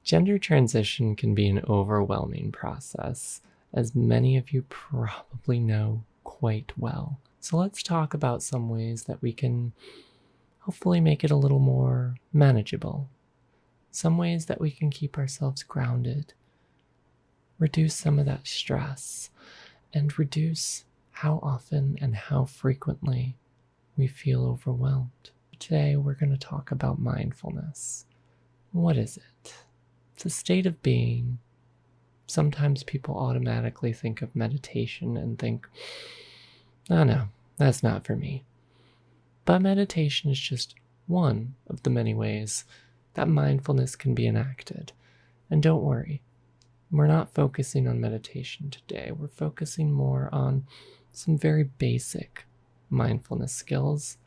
Gender transition can be an overwhelming process, as many of you probably know quite well. So let's talk about some ways that we can hopefully make it a little more manageable. Some ways that we can keep ourselves grounded, reduce some of that stress, and reduce how often and how frequently we feel overwhelmed. Today we're going to talk about mindfulness. What is it? It's a state of being. Sometimes people automatically think of meditation and think, oh no, that's not for me. But meditation is just one of the many ways that mindfulness can be enacted. And don't worry, we're not focusing on meditation today. We're focusing more on some very basic mindfulness skills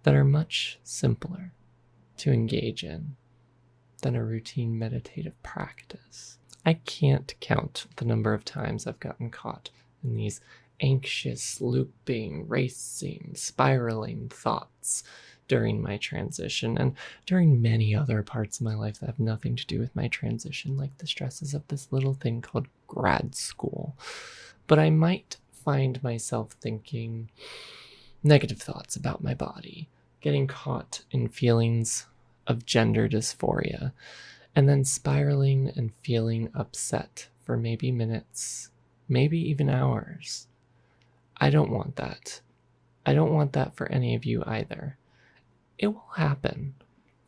that are much simpler to engage in than a routine meditative practice. I can't count the number of times I've gotten caught in these anxious, looping, racing, spiraling thoughts during my transition and during many other parts of my life that have nothing to do with my transition, like the stresses of this little thing called grad school. But I might find myself thinking negative thoughts about my body, getting caught in feelings of gender dysphoria, and then spiraling and feeling upset for maybe minutes, maybe even hours. I don't want that. I don't want that for any of you either. It will happen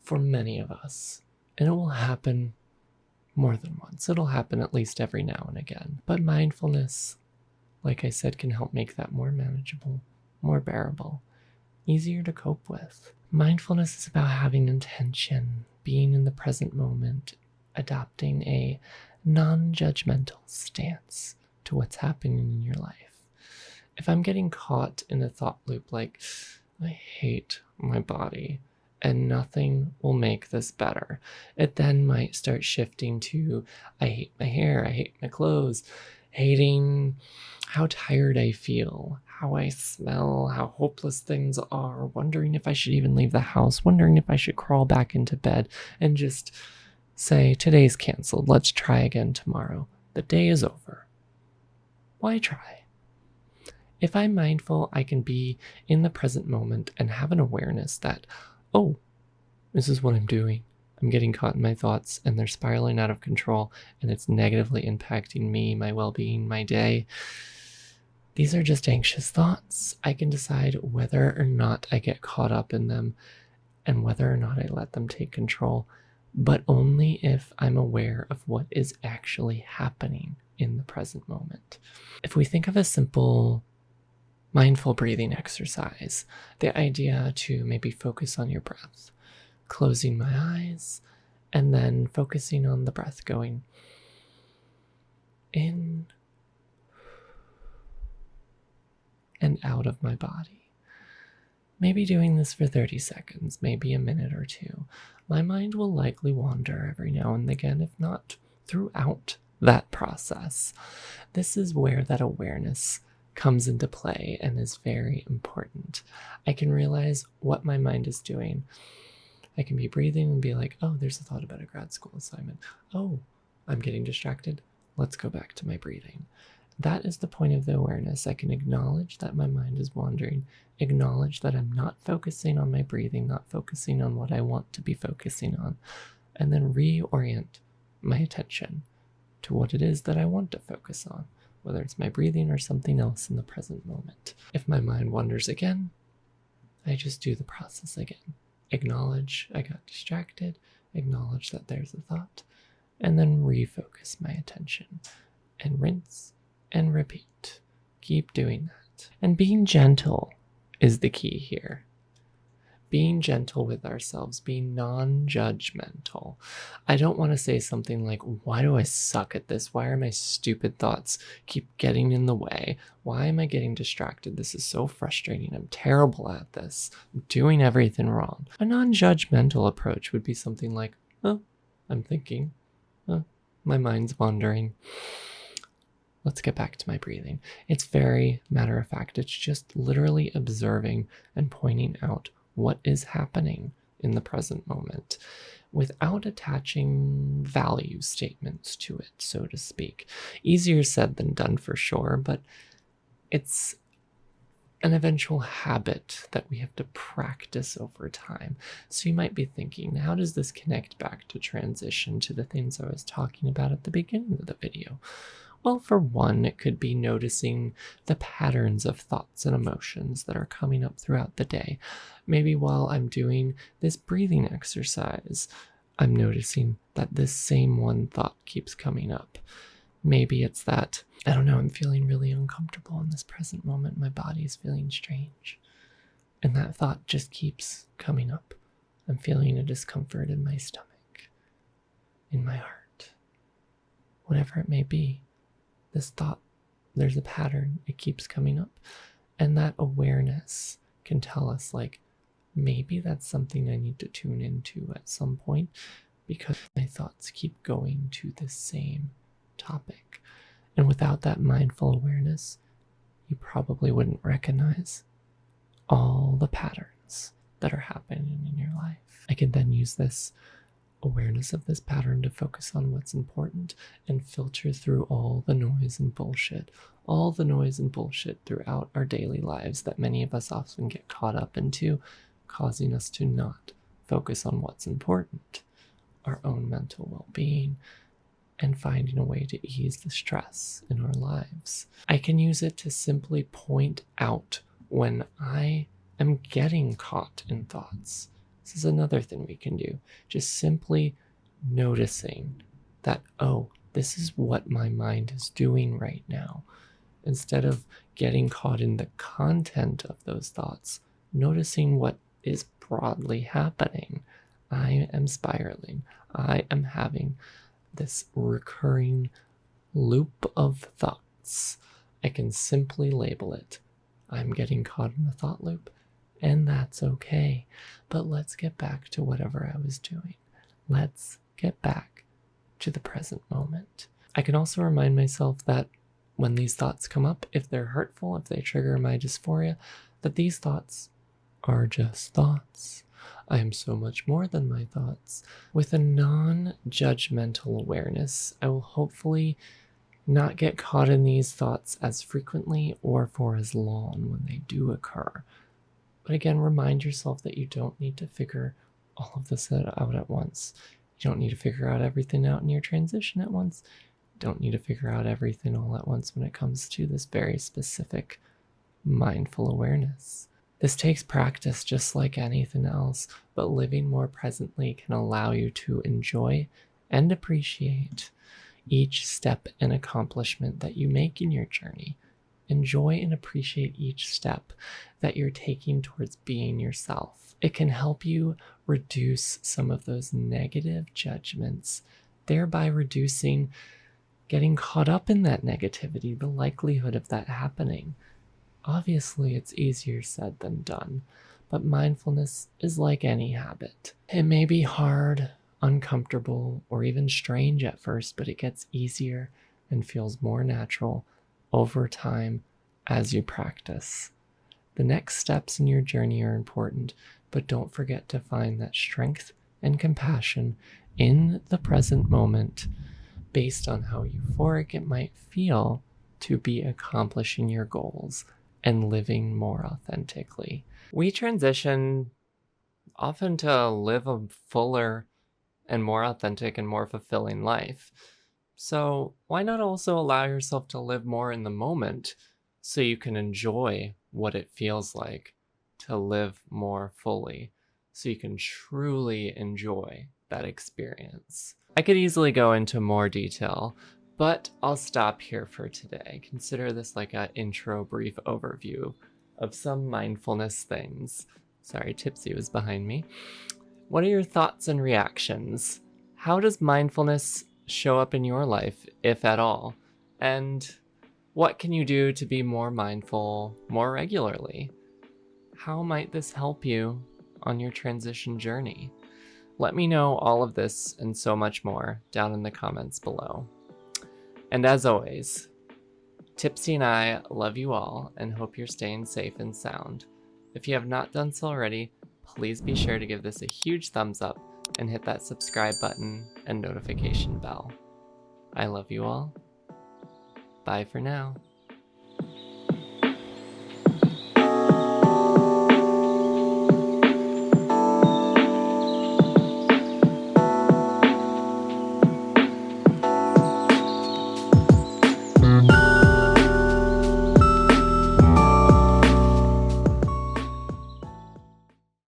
for many of us, and it will happen more than once. It'll happen at least every now and again. But mindfulness, like I said, can help make that more manageable, more bearable, easier to cope with. Mindfulness is about having intention, being in the present moment, adopting a non-judgmental stance to what's happening in your life. If I'm getting caught in a thought loop like, I hate my body and nothing will make this better, it then might start shifting to, I hate my hair, I hate my clothes, hating how tired I feel, how I smell, how hopeless things are, wondering if I should even leave the house, wondering if I should crawl back into bed and just say, today's canceled, let's try again tomorrow. The day is over. Why try? If I'm mindful, I can be in the present moment and have an awareness that, oh, this is what I'm doing. I'm getting caught in my thoughts and they're spiraling out of control and it's negatively impacting me, my well-being, my day. These are just anxious thoughts. I can decide whether or not I get caught up in them and whether or not I let them take control, but only if I'm aware of what is actually happening in the present moment. If we think of a simple mindful breathing exercise, the idea to maybe focus on your breath, closing my eyes, and then focusing on the breath going in and out of my body. Maybe doing this for 30 seconds, maybe a minute or two. My mind will likely wander every now and again, if not throughout that process. This is where that awareness comes into play and is very important. I can realize what my mind is doing. I can be breathing and be like, oh, there's a thought about a grad school assignment. Oh, I'm getting distracted. Let's go back to my breathing. That is the point of the awareness. I can acknowledge that my mind is wandering, acknowledge that I'm not focusing on my breathing, not focusing on what I want to be focusing on, and then reorient my attention to what it is that I want to focus on, whether it's my breathing or something else in the present moment. If my mind wanders again, I just do the process again. Acknowledge I got distracted, acknowledge that there's a thought, and then refocus my attention and rinse and repeat. Keep doing that. And being gentle is the key here. Being gentle with ourselves, being non-judgmental. I don't want to say something like, why do I suck at this? Why are my stupid thoughts keep getting in the way? Why am I getting distracted? This is so frustrating. I'm terrible at this. I'm doing everything wrong. A non-judgmental approach would be something like, oh, I'm thinking. Oh, my mind's wandering. Let's get back to my breathing. It's very matter of fact. It's just literally observing and pointing out what is happening in the present moment. without attaching value statements to it, so to speak. Easier said than done for sure, but it's an eventual habit that we have to practice over time. So you might be thinking, how does this connect back to transition, to the things I was talking about at the beginning of the video? Well, for one, it could be noticing the patterns of thoughts and emotions that are coming up throughout the day. Maybe while I'm doing this breathing exercise, I'm noticing that this same one thought keeps coming up. Maybe it's that, I don't know, I'm feeling really uncomfortable in this present moment. My body is feeling strange. And that thought just keeps coming up. I'm feeling a discomfort in my stomach, in my heart, whatever it may be. This thought, there's a pattern, it keeps coming up. And that awareness can tell us, like, maybe that's something I need to tune into at some point, because my thoughts keep going to the same topic. And without that mindful awareness, you probably wouldn't recognize all the patterns that are happening in your life. I can then use this awareness of this pattern to focus on what's important and filter through all the noise and bullshit throughout our daily lives that many of us often get caught up into, causing us to not focus on what's important, our own mental well-being, and finding a way to ease the stress in our lives. I can use it to simply point out when I am getting caught in thoughts. This is another thing we can do. Just simply noticing that, oh, this is what my mind is doing right now. Instead of getting caught in the content of those thoughts, noticing what is broadly happening. I am spiraling. I am having this recurring loop of thoughts. I can simply label it. I'm getting caught in a thought loop, and that's okay. But let's get back to whatever I was doing. Let's get back to the present moment. I can also remind myself that when these thoughts come up, if they're hurtful, if they trigger my dysphoria, that these thoughts are just thoughts. I am so much more than my thoughts. With a non-judgmental awareness, I will hopefully not get caught in these thoughts as frequently or for as long when they do occur. But again, remind yourself that you don't need to figure all of this out at once. You don't need to figure out everything out in your transition at once. You don't need to figure out everything all at once when it comes to this very specific mindful awareness. This takes practice just like anything else, but living more presently can allow you to enjoy and appreciate each step and accomplishment that you make in your journey. Enjoy and appreciate each step that you're taking towards being yourself. It can help you reduce some of those negative judgments, thereby reducing getting caught up in that negativity, the likelihood of that happening. Obviously, it's easier said than done, but mindfulness is like any habit. It may be hard, uncomfortable, or even strange at first, but it gets easier and feels more natural over time as you practice. The next steps in your journey are important, but don't forget to find that strength and compassion in the present moment based on how euphoric it might feel to be accomplishing your goals and living more authentically. We transition often to live a fuller and more authentic and more fulfilling life. So why not also allow yourself to live more in the moment so you can enjoy what it feels like to live more fully, so you can truly enjoy that experience. I could easily go into more detail, but I'll stop here for today. Consider this like an intro brief overview of some mindfulness things. Sorry, Tipsy was behind me. What are your thoughts and reactions? How does mindfulness show up in your life, if at all? And what can you do to be more mindful more regularly? How might this help you on your transition journey? Let me know all of this and so much more down in the comments below. And as always, Tipsy and I love you all and hope you're staying safe and sound. If you have not done so already, please be sure to give this a huge thumbs up and hit that subscribe button and notification bell. I love you all. Bye for now.